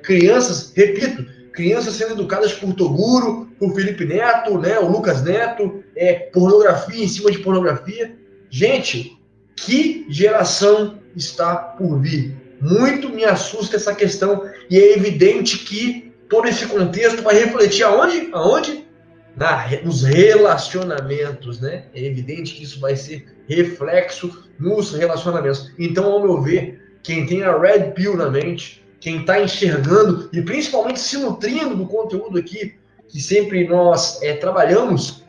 Crianças, repito, crianças sendo educadas por Toguro, por Felipe Neto, né, o Lucas Neto, pornografia em cima de pornografia. Gente, que geração está por vir? Muito me assusta essa questão e é evidente que todo esse contexto vai refletir aonde? Aonde? Nos relacionamentos, né? É evidente que isso vai ser reflexo nos relacionamentos. Então, ao meu ver, quem tem a Red Pill na mente, quem está enxergando e principalmente se nutrindo do conteúdo aqui que sempre nós trabalhamos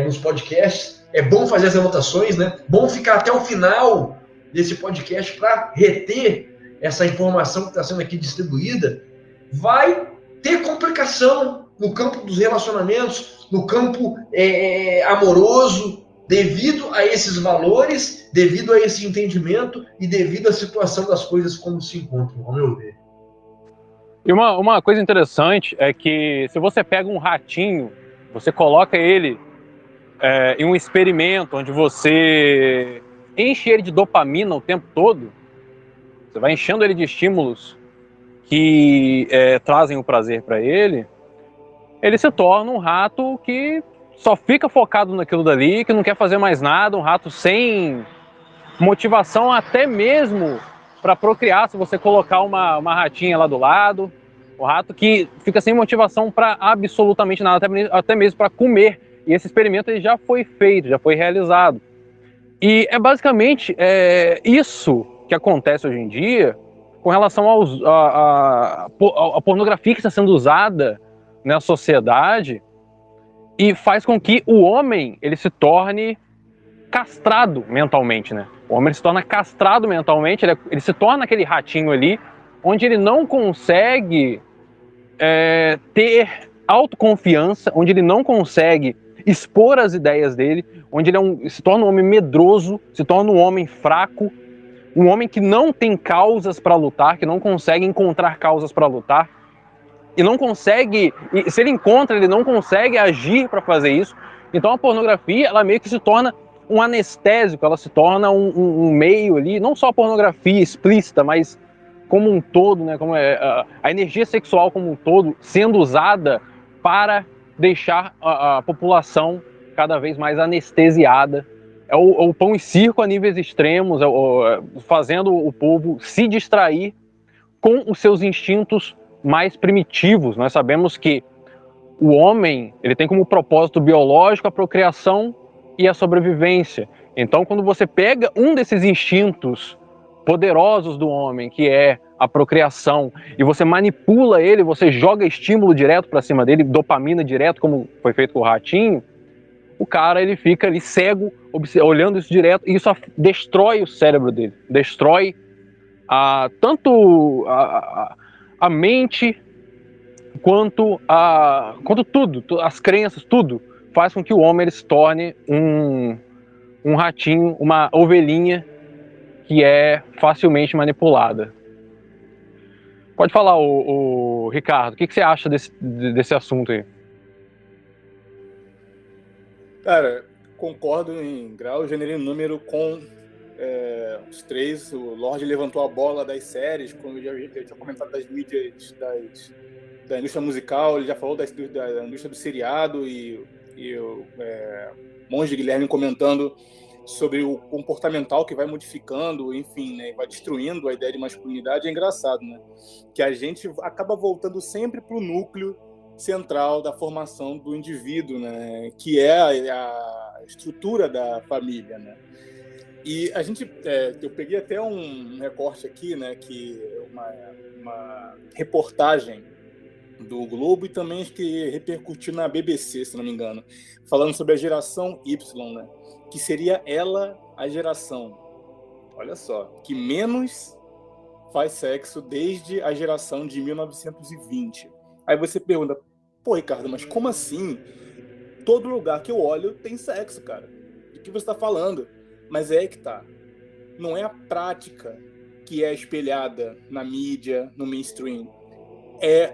nos podcasts, é bom fazer as anotações, né? Bom ficar até o final desse podcast para reter essa informação que está sendo aqui distribuída. Vai ter complicação no campo dos relacionamentos, no campo amoroso, devido a esses valores, devido a esse entendimento e devido à situação das coisas como se encontram, ao meu ver. E uma coisa interessante é que se você pega um ratinho, você coloca ele em um experimento onde você enche ele de dopamina o tempo todo, você vai enchendo ele de estímulos que trazem o prazer para ele se torna um rato que só fica focado naquilo dali, que não quer fazer mais nada, um rato sem motivação até mesmo para procriar, se você colocar uma ratinha lá do lado, o rato que fica sem motivação para absolutamente nada, até mesmo para comer. E esse experimento ele já foi feito, já foi realizado. E é basicamente isso que acontece hoje em dia com relação à pornografia que está sendo usada na sociedade e faz com que o homem ele se torne castrado mentalmente, né? O homem se torna castrado mentalmente, ele se torna aquele ratinho ali, onde ele não consegue ter autoconfiança, onde ele não consegue expor as ideias dele, onde ele se torna um homem medroso, se torna um homem fraco, um homem que não tem causas para lutar, que não consegue encontrar causas para lutar, e não consegue, e se ele encontra, ele não consegue agir para fazer isso. Então a pornografia, ela meio que se torna um anestésico, ela se torna um meio ali, não só a pornografia explícita, mas como um todo, né, como a energia sexual como um todo sendo usada para deixar a população cada vez mais anestesiada. É o pão e circo a níveis extremos, fazendo o povo se distrair com os seus instintos mais primitivos. Nós sabemos que o homem ele tem como propósito biológico a procriação e a sobrevivência. Então, quando você pega um desses instintos poderosos do homem, que é a procriação, e você manipula ele, você joga estímulo direto para cima dele, dopamina direto, como foi feito com o ratinho, o cara ele fica ali cego, olhando isso direto, e isso destrói o cérebro dele, destrói tanto a mente quanto tudo, as crenças, tudo faz com que o homem ele se torne um ratinho, uma ovelhinha que é facilmente manipulada. Pode falar, o Ricardo, o que você acha desse assunto aí? Cara, concordo em grau, gênero e número com os três. O Lorde levantou a bola das séries, como eu já tinha comentado das mídias da indústria musical, ele já falou da indústria do seriado e o Monge Guilherme comentando sobre o comportamental que vai modificando, enfim, né, vai destruindo a ideia de masculinidade. É engraçado, né? Que a gente acaba voltando sempre para o núcleo central da formação do indivíduo, né? Que é a estrutura da família, né? E a gente, eu peguei até um recorte aqui, né? Que uma reportagem do Globo e também acho que repercutiu na BBC, se não me engano, falando sobre a geração Y, né? Que seria ela a geração, olha só, que menos faz sexo desde a geração de 1920. Aí você pergunta, pô, Ricardo, mas como assim? Todo lugar que eu olho tem sexo, cara. Do que você está falando? Mas é que tá. Não é a prática que é espelhada na mídia, no mainstream. É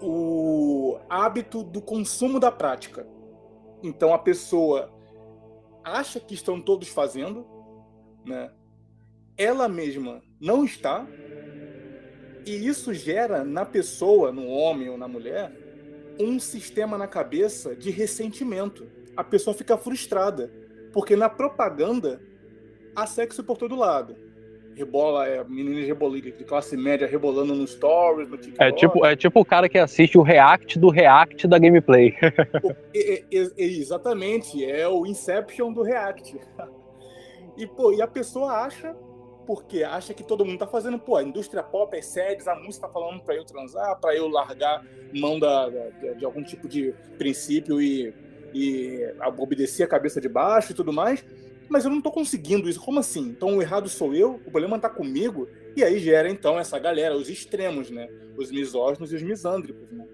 o hábito do consumo da prática. Então a pessoa acha que estão todos fazendo, né? Ela mesma não está, E isso gera na pessoa, no homem ou na mulher, um sistema na cabeça de ressentimento. A pessoa fica frustrada, porque na propaganda há sexo por todo lado. Rebola, meninas rebolando de classe média rebolando nos stories, no TikTok. É tipo o cara que assiste o react do react da gameplay. Exatamente, é o Inception do react. E a pessoa acha, porque acha que todo mundo tá fazendo, a indústria pop, as séries, a música tá falando pra eu transar, pra eu largar mão de algum tipo de princípio e obedecer a cabeça de baixo e tudo mais. Mas eu não tô conseguindo isso. Como assim? Então o errado sou eu? O problema tá comigo? E aí gera, então, essa galera, os extremos, né? Os misóginos e os misândricos, né?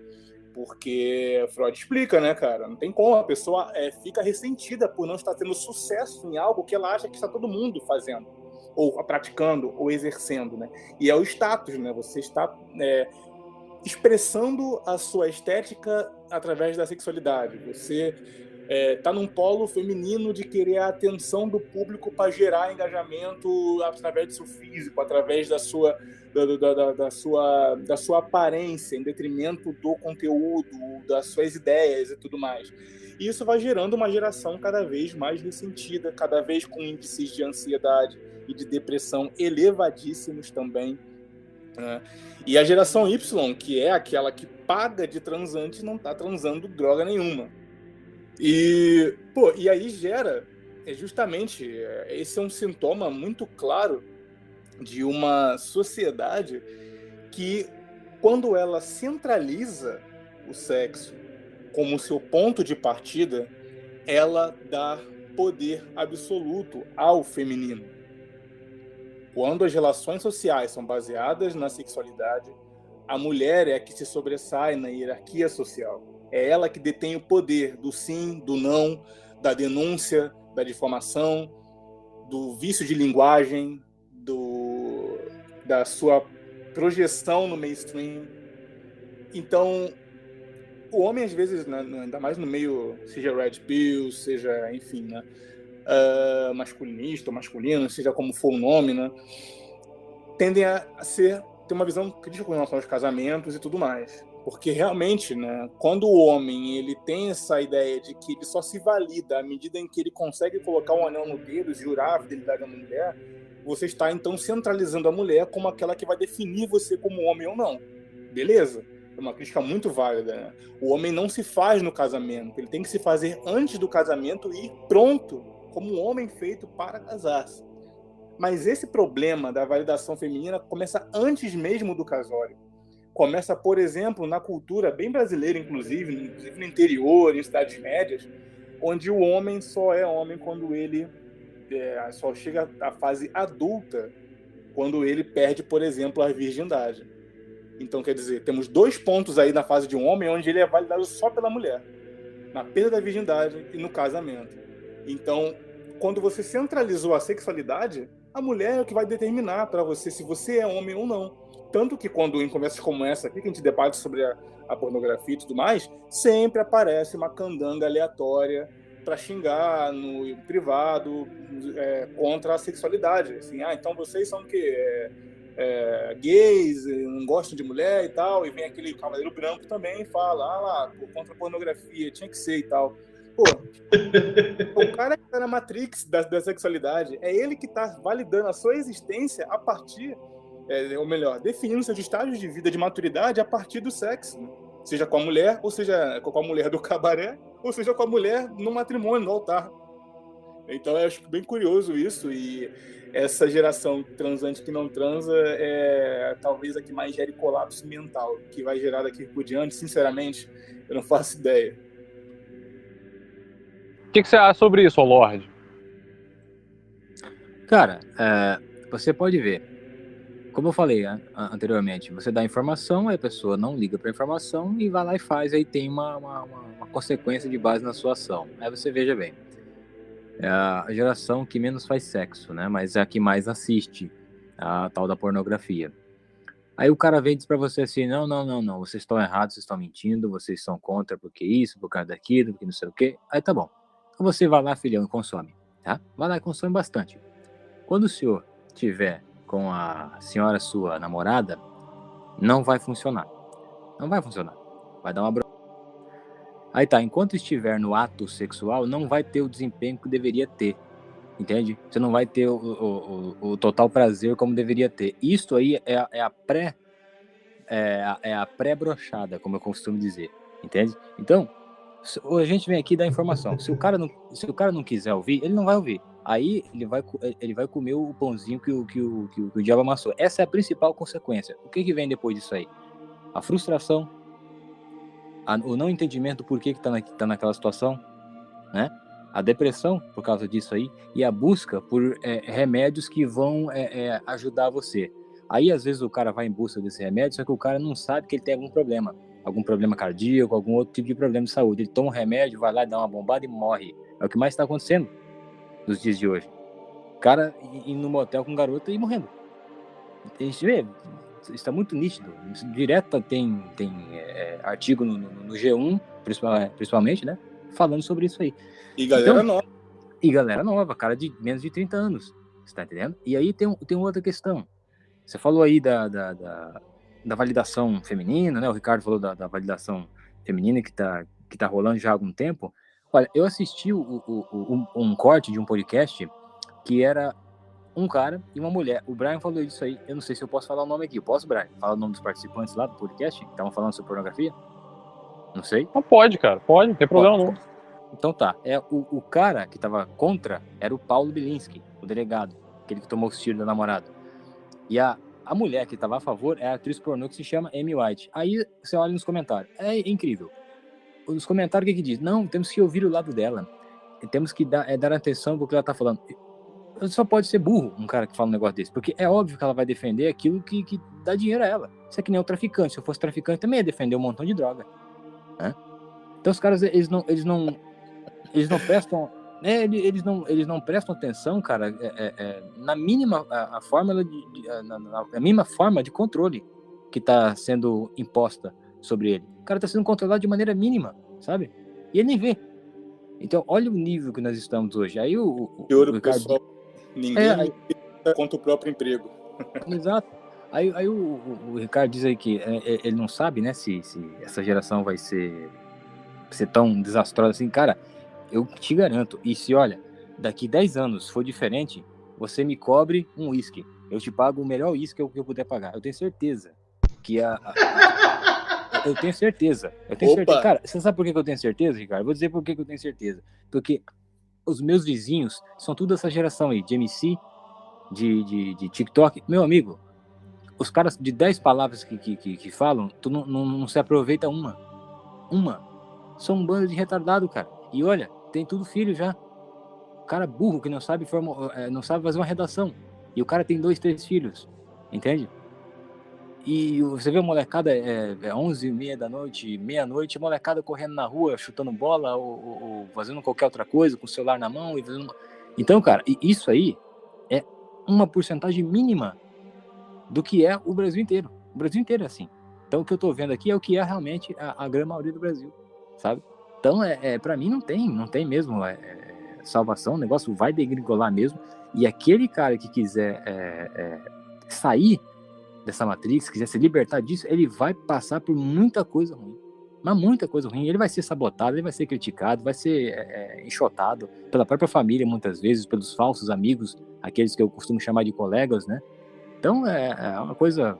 Porque Freud explica, né, cara? Não tem como. A pessoa fica ressentida por não estar tendo sucesso em algo que ela acha que está todo mundo fazendo, ou praticando, ou exercendo, né? E é o status, né? Você está expressando a sua estética através da sexualidade. Você tá num polo feminino de querer a atenção do público para gerar engajamento através do seu físico, através da sua aparência, em detrimento do conteúdo, das suas ideias e tudo mais. E isso vai gerando uma geração cada vez mais ressentida, cada vez com índices de ansiedade e de depressão elevadíssimos também. E a geração Y, que é aquela que paga de transante, não está transando droga nenhuma. E aí gera, justamente, esse é um sintoma muito claro de uma sociedade que, quando ela centraliza o sexo como seu ponto de partida, ela dá poder absoluto ao feminino. Quando as relações sociais são baseadas na sexualidade, a mulher é a que se sobressai na hierarquia social. É ela que detém o poder do sim, do não, da denúncia, da difamação, do vício de linguagem, da sua projeção no mainstream. Então, o homem, às vezes, né, ainda mais no meio, seja red pill, seja, enfim, né, masculinista ou masculino, seja como for o nome, né, tendem a ter uma visão crítica com relação aos casamentos e tudo mais. Porque realmente, né, quando o homem ele tem essa ideia de que ele só se valida à medida em que ele consegue colocar um anel no dedo e jurar a fidelidade à mulher, você está então centralizando a mulher como aquela que vai definir você como homem ou não. Beleza? É uma crítica muito válida, né? O homem não se faz no casamento, ele tem que se fazer antes do casamento e ir pronto, como um homem feito para casar-se. Mas esse problema da validação feminina começa antes mesmo do casório. Começa, por exemplo, na cultura bem brasileira, inclusive no interior, em cidades médias, onde o homem só é homem quando ele só chega à fase adulta, quando ele perde, por exemplo, a virgindade. Então, quer dizer, temos 2 pontos aí na fase de um homem onde ele é validado só pela mulher, na perda da virgindade e no casamento. Então, quando você centralizou a sexualidade, a mulher é o que vai determinar para você se você é homem ou não. Tanto que quando em conversas como essa aqui, que a gente debate sobre a pornografia e tudo mais, sempre aparece uma candanga aleatória para xingar no privado contra a sexualidade. Assim, então vocês são o quê? Gays, não gostam de mulher e tal, e vem aquele cavaleiro branco também e fala, contra a pornografia, tinha que ser e tal. O cara que tá na Matrix da sexualidade, é ele que tá validando a sua existência a partir, ou melhor, definindo seus estágios de vida de maturidade a partir do sexo, né? Seja com a mulher, ou seja com a mulher do cabaré, ou seja com a mulher no matrimônio, no altar. Então eu acho bem curioso isso, e essa geração transante que não transa é talvez a que mais gere colapso mental, que vai gerar daqui por diante, sinceramente, eu não faço ideia. O que você acha sobre isso, Lorde? Cara, você pode ver, como eu falei anteriormente, você dá informação, aí a pessoa não liga para a informação e vai lá e faz, aí tem uma consequência de base na sua ação. Aí você veja bem, é a geração que menos faz sexo, né? Mas é a que mais assiste a tal da pornografia. Aí o cara vem e diz pra você assim, não, vocês estão errados, vocês estão mentindo, vocês são contra porque isso, por causa daquilo, porque não sei o quê. Aí tá bom. Então você vai lá, filhão, e consome, tá? Vai lá e consome bastante. Quando o senhor tiver com a senhora sua namorada, Não vai funcionar. Não vai funcionar. Vai dar uma Aí tá, enquanto estiver no ato sexual, não vai ter o desempenho que deveria ter. Entende? Você não vai ter o total prazer como deveria ter. Isso aí é a pré-brochada, como eu costumo dizer. Entende? Então, a gente vem aqui dar informação. Se o cara não quiser ouvir, ele não vai ouvir. Aí ele vai comer o pãozinho que o diabo amassou. Essa é a principal consequência. O que vem depois disso aí? A frustração, o não entendimento do porquê que tá naquela situação, né? A depressão por causa disso aí, e a busca por remédios que vão ajudar você. Aí, às vezes, o cara vai em busca desse remédio, só que o cara não sabe que ele tem algum problema cardíaco, algum outro tipo de problema de saúde. Ele toma um remédio, vai lá, dá uma bombada e morre. É o que mais está acontecendo nos dias de hoje. O cara indo no motel com garota e morrendo. A gente vê, está muito nítido. Direto tem artigo no G1, principalmente, né? Falando sobre isso aí. E galera nova. E galera nova, cara de menos de 30 anos. Você tá entendendo? E aí tem outra questão. Você falou aí da validação feminina, né? O Ricardo falou da validação feminina que tá rolando já há algum tempo. Olha, eu assisti um corte de um podcast que era um cara e uma mulher. O Brian falou isso aí. Eu não sei se eu posso falar o nome aqui. Eu posso, Brian? Falar o nome dos participantes lá do podcast que estavam falando sobre pornografia? Não sei. Não pode, cara. Pode, não tem problema não. Então tá. O cara que tava contra era o Paulo Bilinski, o delegado, aquele que tomou os tiros da namorada. E a mulher que tava a favor é a atriz pornô que se chama Amy White. Aí você olha nos comentários. É incrível. Nos comentários o que diz? Não, temos que ouvir o lado dela. Temos que dar atenção pro que ela tá falando. Só pode ser burro um cara que fala um negócio desse. Porque é óbvio que ela vai defender aquilo que dá dinheiro a ela. Isso é que nem o traficante. Se eu fosse traficante, também ia defender um montão de droga. Né? Então os caras, eles não prestam... Eles não prestam atenção, cara, na mínima a mínima forma de controle que está sendo imposta sobre ele. O cara está sendo controlado de maneira mínima, sabe? E ele nem vê. Então, olha o nível que nós estamos hoje. Aí o Ricardo... pessoal, ninguém contra o próprio emprego. Exato. Aí o Ricardo diz aí que ele não sabe, né, se essa geração vai ser tão desastrosa assim. Cara, eu te garanto, e se olha, daqui 10 anos for diferente, você me cobre um uísque. Eu te pago o melhor uísque que eu puder pagar. Eu tenho certeza que eu tenho certeza. Cara, você sabe por que eu tenho certeza, Ricardo? Eu vou dizer por que eu tenho certeza. Porque os meus vizinhos são tudo essa geração aí, de MC, de TikTok. Meu amigo, os caras de 10 palavras que falam, tu não se aproveita uma. São um bando de retardado, cara. E olha, tem tudo filho já. O cara burro que não sabe fazer uma redação. E o cara tem 2, 3 filhos. Entende? E você vê a molecada, 11h30 da noite, meia-noite, a molecada correndo na rua, chutando bola, ou fazendo qualquer outra coisa, com o celular na mão. Então, cara, isso aí é uma porcentagem mínima do que é o Brasil inteiro. O Brasil inteiro é assim. Então, o que eu tô vendo aqui é o que é realmente a grande maioria do Brasil, sabe? Então, para mim, não tem mesmo salvação, o negócio vai degringolar mesmo, e aquele cara que quiser sair dessa matrix, quiser se libertar disso, ele vai passar por muita coisa ruim, mas muita coisa ruim. Ele vai ser sabotado, ele vai ser criticado, vai ser enxotado pela própria família, muitas vezes, pelos falsos amigos, aqueles que eu costumo chamar de colegas, né? Então, é uma coisa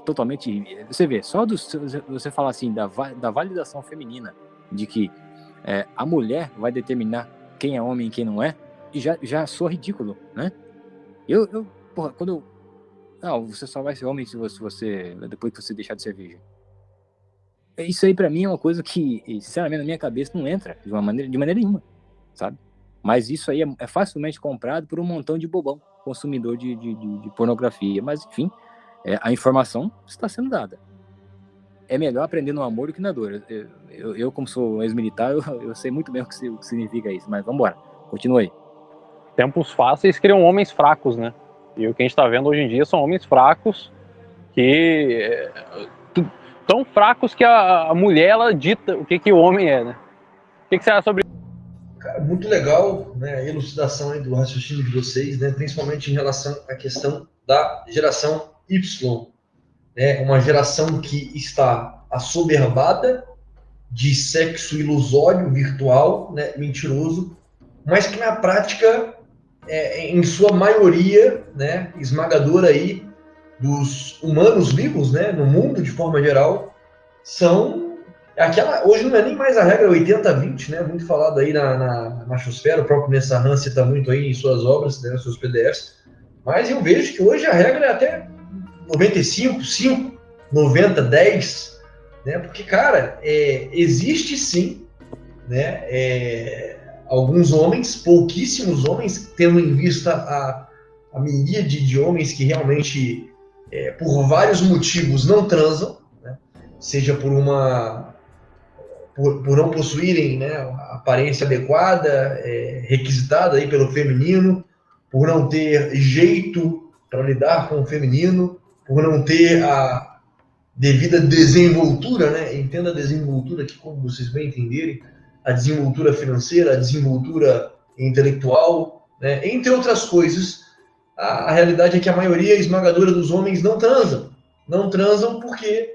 totalmente... Você vê, só você falar assim, da validação feminina, de que a mulher vai determinar quem é homem e quem não é, e já soa ridículo, né? Porra, quando eu... Não, você só vai ser homem se você depois que você deixar de ser virgem. Isso aí pra mim é uma coisa que, sinceramente, na minha cabeça não entra de maneira nenhuma, sabe? Mas isso aí é facilmente comprado por um montão de bobão, consumidor de pornografia. Mas, enfim, a informação está sendo dada. É melhor aprender no amor do que na dor. Eu como sou ex-militar, eu sei muito bem o que significa isso. Mas vamos embora, continua aí. Tempos fáceis criam homens fracos, né? E o que a gente está vendo hoje em dia são homens fracos que... tão fracos que a mulher, ela dita o que o homem é, né? O que você acha sobre isso? Cara, muito legal, né, a elucidação aí do raciocínio de vocês, né, principalmente em relação à questão da geração Y. né, uma geração que está assoberbada de sexo ilusório, virtual, né, mentiroso, mas que na prática, em sua maioria, né, esmagadora aí, dos humanos vivos, né, no mundo de forma geral, são aquela, hoje não é nem mais a regra 80-20, né, muito falado aí na machosfera, o próprio Nessa Han cita muito aí em suas obras, né, nos seus PDFs, mas eu vejo que hoje a regra é até 95-5, 90-10, né, porque, cara, existe sim, né, alguns homens, pouquíssimos homens, tendo em vista a miríade de homens que realmente, por vários motivos, não transam, né? Seja por não possuírem, né, a aparência adequada, requisitada aí pelo feminino, por não ter jeito para lidar com o feminino, por não ter a devida desenvoltura, né? Entenda a desenvoltura aqui como vocês bem entenderem, a desenvoltura financeira, a desenvoltura intelectual, né? Entre outras coisas. A realidade é que a maioria esmagadora dos homens não transam. Não transam porque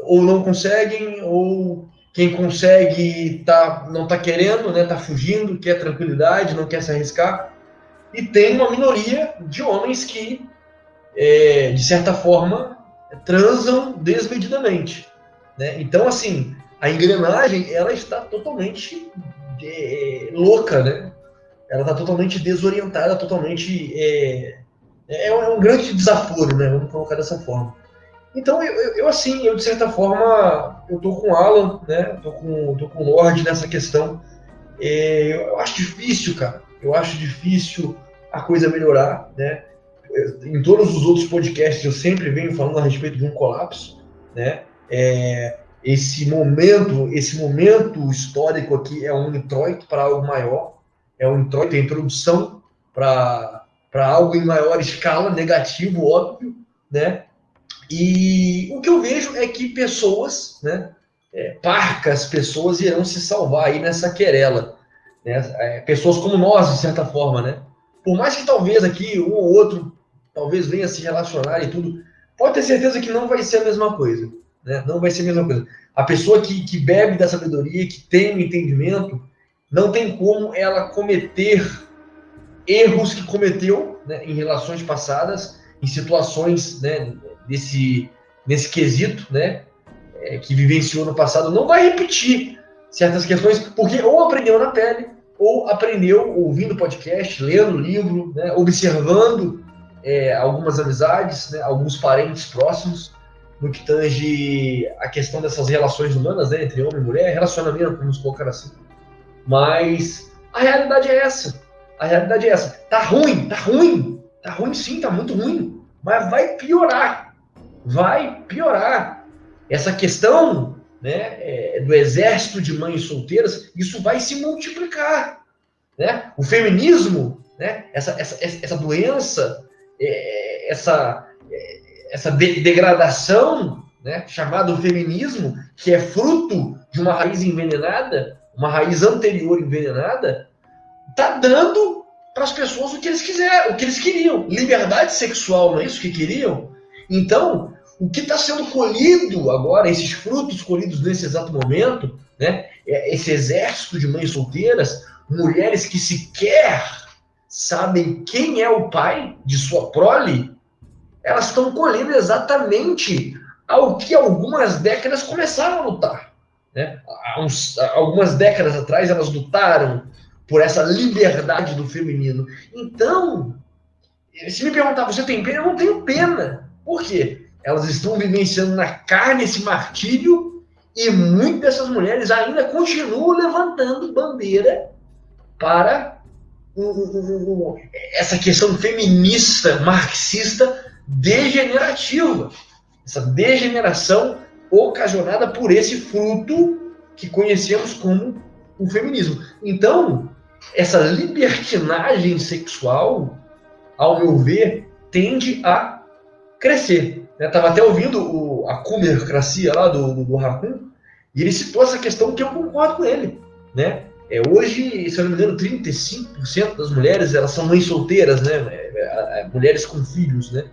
ou não conseguem, ou quem consegue não está querendo, né? Está fugindo, quer tranquilidade, não quer se arriscar. E tem uma minoria de homens que, de certa forma, transam desmedidamente, né? Então, assim, a engrenagem ela está totalmente louca, né? Ela está totalmente desorientada, totalmente... É um grande desaforo, né? Vamos colocar dessa forma. Então, eu de certa forma, eu tô com o Alan, né? Tô com o Lorde nessa questão. Eu acho difícil, cara. Eu acho difícil a coisa melhorar, né? Em todos os outros podcasts eu sempre venho falando a respeito de um colapso, né? Esse momento histórico aqui é um introito para algo maior, é um introito, é a introdução para algo em maior escala, negativo, óbvio, né? E o que eu vejo é que pessoas, né, parcas pessoas irão se salvar aí nessa querela, né? Pessoas como nós, de certa forma, né? Por mais que talvez aqui um ou outro talvez venha se relacionar e tudo, pode ter certeza que não vai ser a mesma coisa, né? Não vai ser a mesma coisa. A pessoa que bebe da sabedoria, que tem um entendimento, não tem como ela cometer erros que cometeu, né, em relações passadas, em situações, né, nesse quesito, né, que vivenciou no passado, não vai repetir certas questões, porque ou aprendeu na pele, ou aprendeu ouvindo podcast, lendo livro, né, observando algumas amizades, né, alguns parentes próximos, no que tange a questão dessas relações humanas, né, entre homem e mulher, relacionamento, vamos colocar assim. Mas a realidade é essa. A realidade é essa. Tá ruim sim, tá muito ruim, mas vai piorar. Essa questão, né, do exército de mães solteiras, isso vai se multiplicar, né? O feminismo, né, essa doença, essa degradação, né, chamada feminismo, que é fruto de uma raiz envenenada, uma raiz anterior envenenada, tá dando para as pessoas o que eles quiseram, o que eles queriam. Liberdade sexual, não é isso que queriam? Então, o que está sendo colhido agora, esses frutos colhidos nesse exato momento, né, esse exército de mães solteiras, mulheres que sequer sabem quem é o pai de sua prole, elas estão colhendo exatamente ao que algumas décadas começaram a lutar, né? Algumas décadas atrás elas lutaram por essa liberdade do feminino. Então, se me perguntar, você tem pena? Eu não tenho pena. Por quê? Elas estão vivenciando na carne esse martírio e muitas dessas mulheres ainda continuam levantando bandeira para essa questão feminista, marxista, degenerativa. Essa degeneração ocasionada por esse fruto que conhecemos como o feminismo. Então, essa libertinagem sexual, ao meu ver, tende a crescer. Eu estava até ouvindo a cumercracia lá do Raccoon, e ele citou essa questão que eu concordo com ele, né? Hoje, se eu não me engano, 35% das mulheres elas são mães solteiras, né? Mulheres com filhos, né?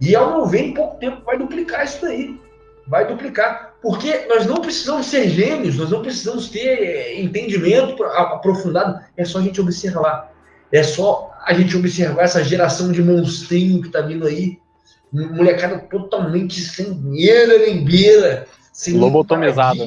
E, ao meu ver, em pouco tempo vai duplicar isso daí. Vai duplicar. Porque nós não precisamos ser gênios, nós não precisamos ter entendimento aprofundado. É só a gente observar. É só a gente observar essa geração de monstrinho que tá vindo aí. Molecada totalmente sem eira nem beira. Sem lobotomizada.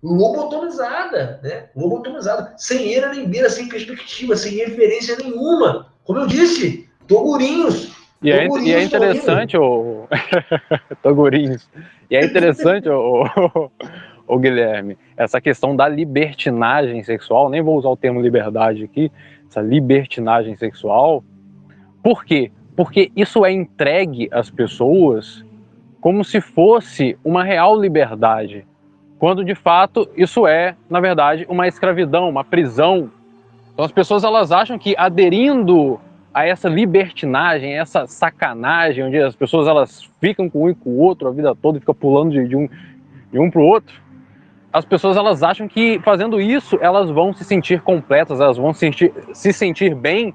Lobotomizada, né? Lobotomizada. Sem eira nem beira, sem perspectiva, sem referência nenhuma. Como eu disse, togurinhos. E é interessante, Togurinhos. E é interessante, o Guilherme, essa questão da libertinagem sexual, nem vou usar o termo liberdade aqui, essa libertinagem sexual. Por quê? Porque isso é entregue às pessoas como se fosse uma real liberdade, quando de fato isso é, na verdade, uma escravidão, uma prisão. Então as pessoas elas acham que aderindo a essa libertinagem, essa sacanagem, onde as pessoas elas ficam com um e com o outro a vida toda e ficam pulando de um para o outro, as pessoas elas acham que fazendo isso elas vão se sentir completas, elas vão se sentir bem,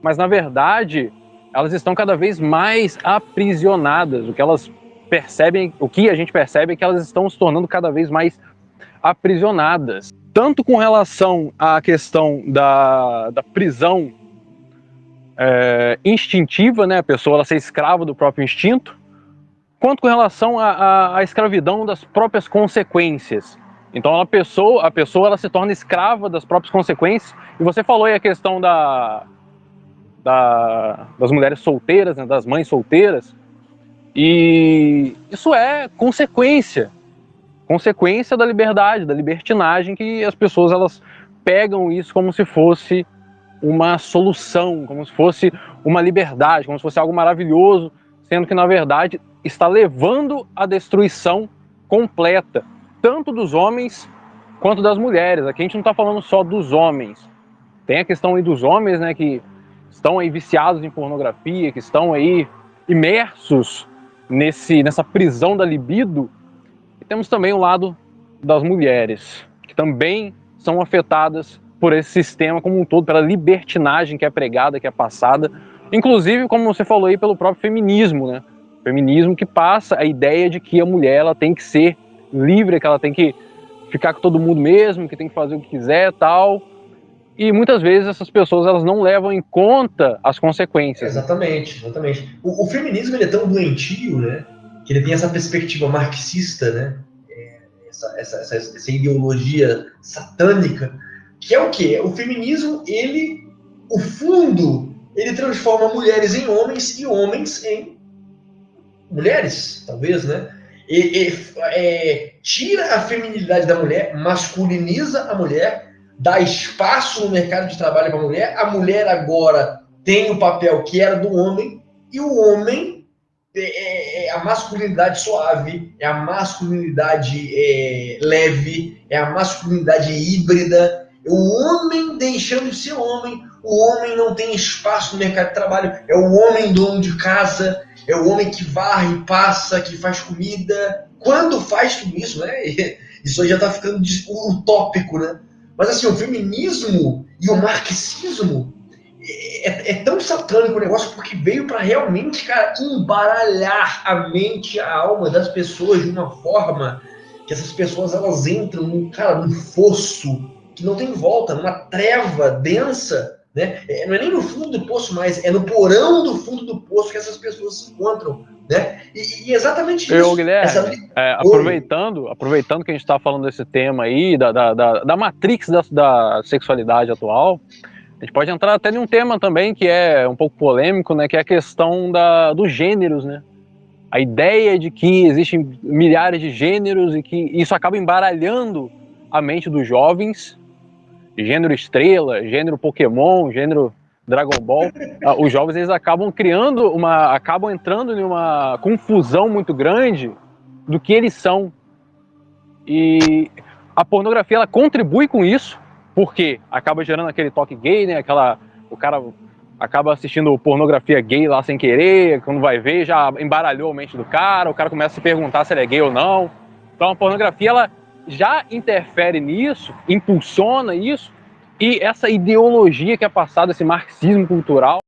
mas na verdade elas estão cada vez mais aprisionadas. O que elas percebem, o que a gente percebe é que elas estão se tornando cada vez mais aprisionadas, tanto com relação à questão da prisão instintiva, né, a pessoa ela ser escrava do próprio instinto, quanto com relação à escravidão das próprias consequências. Então a pessoa ela se torna escrava das próprias consequências. E você falou aí a questão das mulheres solteiras, né, das mães solteiras, e isso é consequência da liberdade, da libertinagem, que as pessoas elas pegam isso como se fosse uma solução, como se fosse uma liberdade, como se fosse algo maravilhoso, sendo que na verdade está levando à destruição completa, tanto dos homens quanto das mulheres. Aqui a gente não está falando só dos homens, tem a questão aí dos homens, né, que estão aí viciados em pornografia, que estão aí imersos nessa prisão da libido. E temos também o lado das mulheres, que também são afetadas por esse sistema como um todo, pela libertinagem que é pregada, que é passada, inclusive, como você falou aí, pelo próprio feminismo, né? O feminismo que passa a ideia de que a mulher ela tem que ser livre, que ela tem que ficar com todo mundo mesmo, que tem que fazer o que quiser, tal. E muitas vezes essas pessoas elas não levam em conta as consequências. Exatamente. O feminismo ele é tão doentio, né? Que ele tem essa perspectiva marxista, né? Essa ideologia satânica, que é o quê? O feminismo, o fundo, ele transforma mulheres em homens e homens em mulheres, talvez, né? Tira a feminilidade da mulher, masculiniza a mulher, dá espaço no mercado de trabalho para a mulher agora tem o papel que era do homem, e o homem é a masculinidade suave, é a masculinidade leve, é a masculinidade híbrida, é o homem deixando de ser homem, o homem não tem espaço no mercado de trabalho, é o homem dono de casa, é o homem que varre, passa, que faz comida. Quando faz tudo isso, né? Isso aí já está ficando utópico, né? Mas assim, o feminismo e o marxismo é tão satânico o negócio, porque veio para realmente, cara, embaralhar a mente, a alma das pessoas de uma forma que essas pessoas elas entram num fosso que não tem volta, numa treva densa, né? Não é nem no fundo do poço mais, é no porão do fundo do poço que essas pessoas se encontram, né? E exatamente isso. Guilherme, aproveitando que a gente está falando desse tema aí, da matrix da sexualidade atual, a gente pode entrar até em um tema também que é um pouco polêmico, né? Que é a questão dos gêneros, né? A ideia de que existem milhares de gêneros e que isso acaba embaralhando a mente dos jovens. Gênero estrela, gênero Pokémon, gênero Dragon Ball. Os jovens eles acabam entrando em uma confusão muito grande do que eles são. E a pornografia ela contribui com isso, porque acaba gerando aquele toque gay, né? O cara acaba assistindo pornografia gay lá sem querer, quando vai ver já embaralhou a mente do cara, o cara começa a se perguntar se ele é gay ou não. Então a pornografia ela já interfere nisso, impulsiona isso, e essa ideologia que é passada, esse marxismo cultural,